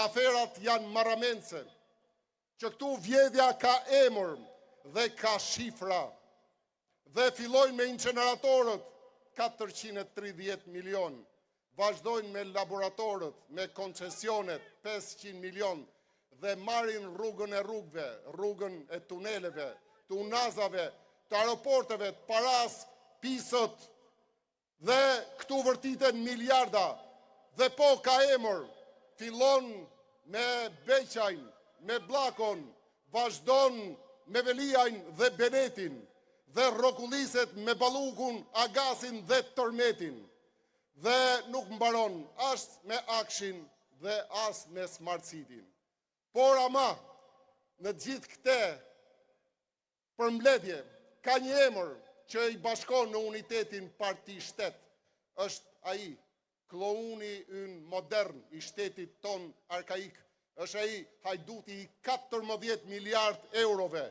Aferat janë marramense, që këtu vjedhja ka emër dhe ka shifra, dhe fillojnë me inceneratorët 430 milion, vazhdojnë me laboratorët, me koncesionet 500 milion, dhe marrin rrugën e rrugëve, rrugën e tuneleve, të unazave, të aeroporteve, të paras, pisët, dhe këtu vërtiten miliarda, dhe po ka emër, fillon me Beqajn, me Bllakon, vazhdon me Veliajn dhe Benetin, dhe rrokulliset me Ballukun, Agasin dhe Tërmetin. Dhe nuk mbaron as me Akshin dhe as me Smart City-n. Por ama, në gjithë këte përmbledhje, ka një emër që i bashkon në unitetin parti-shtet, është ai, klouni ynë modern i shtetit ton arkaik, është ai hajduti i 14 miliard eurove,